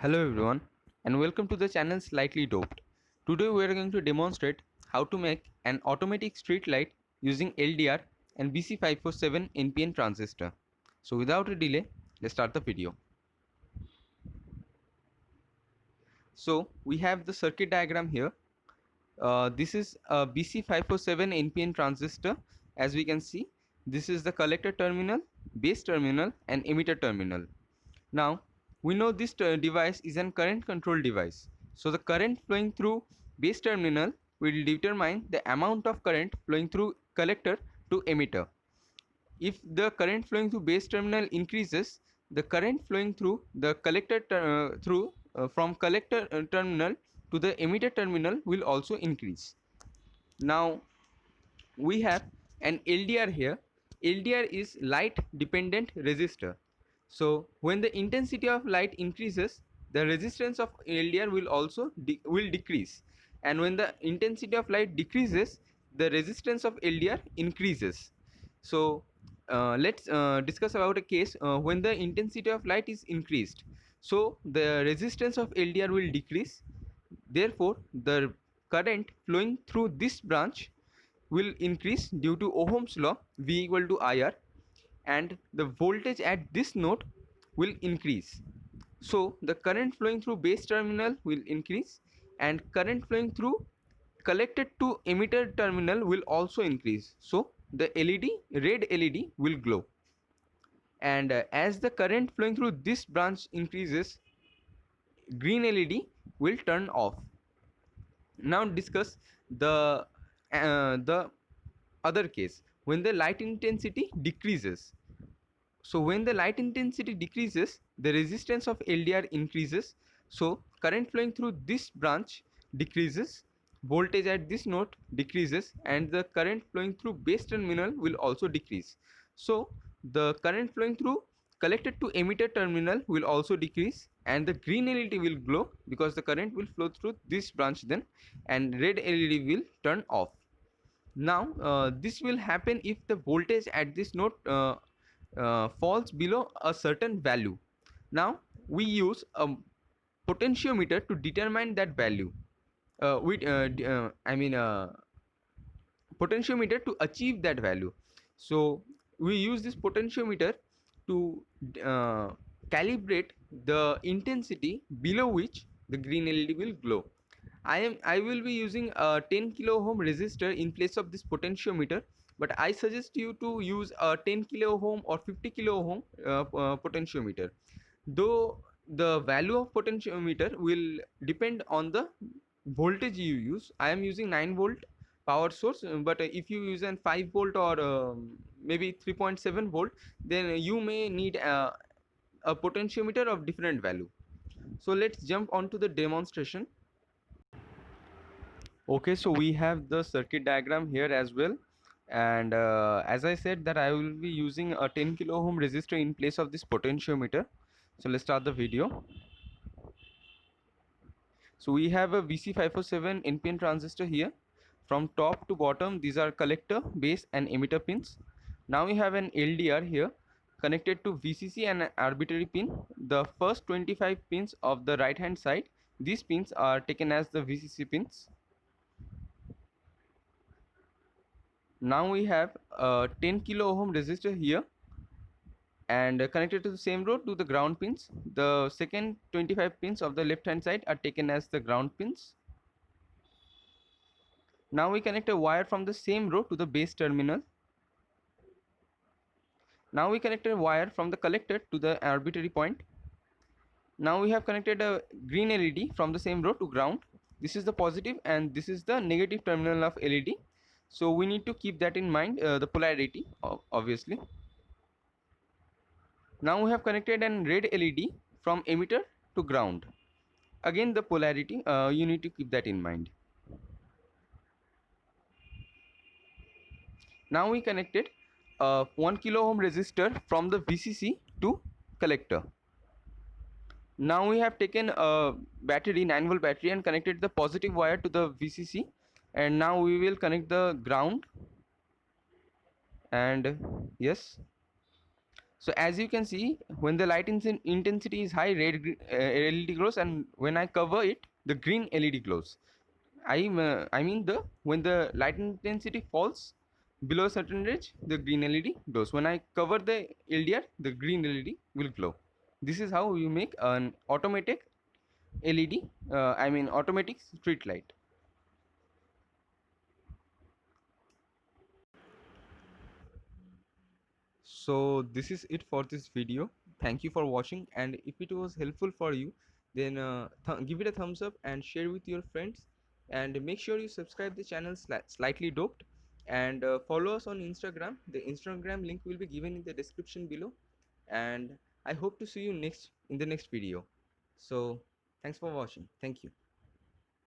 Hello everyone and welcome to the channel Slightly Doped. Today we are going to demonstrate how to make an automatic street light using LDR and BC547 NPN transistor. So without a delay, let's start the video. So we have the circuit diagram here. This is a BC547 NPN transistor. As we can see, this is the collector terminal, base terminal and emitter terminal. Now we know this device is a current control device. So the current flowing through base terminal will determine the amount of current flowing through collector to emitter. If the current flowing through base terminal increases, the current flowing through the collector from collector terminal to the emitter terminal will also increase. Now we have an LDR here. LDR is light dependent resistor. So when the intensity of light increases, the resistance of LDR will also decrease, and when the intensity of light decreases, the resistance of LDR increases. So let's discuss about a case when the intensity of light is increased. So the resistance of LDR will decrease. Therefore, the current flowing through this branch will increase due to Ohm's law, V equal to IR, and the voltage at this node will increase. So the current flowing through base terminal will increase, and current flowing through collected to emitter terminal will also increase. So the red LED will glow, and as the current flowing through this branch increases, green LED will turn off. Now discuss the other case when the light intensity decreases. So when the light intensity decreases, the resistance of LDR increases. So current flowing through this branch decreases, voltage at this node decreases, and the current flowing through base terminal will also decrease. So the current flowing through collected to emitter terminal will also decrease, and the green LED will glow because the current will flow through this branch then, and red LED will turn off. Now this will happen if the voltage at this node falls below a certain value. Now we use a potentiometer to determine that value. Potentiometer to achieve that value. So we use this potentiometer to uh, calibrate the intensity below which the green LED will glow. I will be using a 10 kilo ohm resistor in place of this potentiometer, but I suggest you to use a 10 kilo ohm or 50 kilo ohm potentiometer. Though the value of potentiometer will depend on the voltage you use. I am using 9 volt power source, but if you use an 5 volt or maybe 3.7 volt, then you may need a potentiometer of different value. So let's jump on to the demonstration. Okay, so we have the circuit diagram here as well, and as I said that I will be using a 10 kilo ohm resistor in place of this potentiometer. So let's start the video. So we have a BC547 NPN transistor here. From top to bottom, these are collector, base and emitter pins. Now we have an LDR here connected to VCC and an arbitrary pin. The first 25 pins of the right hand side, these pins are taken as the VCC pins. Now we have a 10 kilo ohm resistor here and connected to the same road to the ground pins. The second 25 pins of the left hand side are taken as the ground pins. Now we connect a wire from the same row to the base terminal. Now we connect a wire from the collector to the arbitrary point. Now we have connected a green LED from the same row to ground. This is the positive and this is the negative terminal of LED. So we need to keep that in mind, the polarity obviously. Now we have connected an red LED from emitter to ground. Again the polarity, you need to keep that in mind. Now we connected a 1 kilo ohm resistor from the VCC to collector. Now we have taken a battery, 9 volt battery, and connected the positive wire to the VCC, and now we will connect the ground. And yes, So as you can see, when the light intensity is high, LED glows, and when I cover it, the green LED glows. I mean the when the light intensity falls below a certain range, the green LED glows. When I cover the LDR, the green LED will glow. This is how you make an automatic LED. I mean automatic street light. So this is it for this video. Thank you for watching, and if it was helpful for you, then give it a thumbs up and share with your friends, and make sure you subscribe the channel Slightly Doped, and follow us on Instagram. The Instagram link will be given in the description below, and I hope to see you next in the next video. So thanks for watching. Thank you.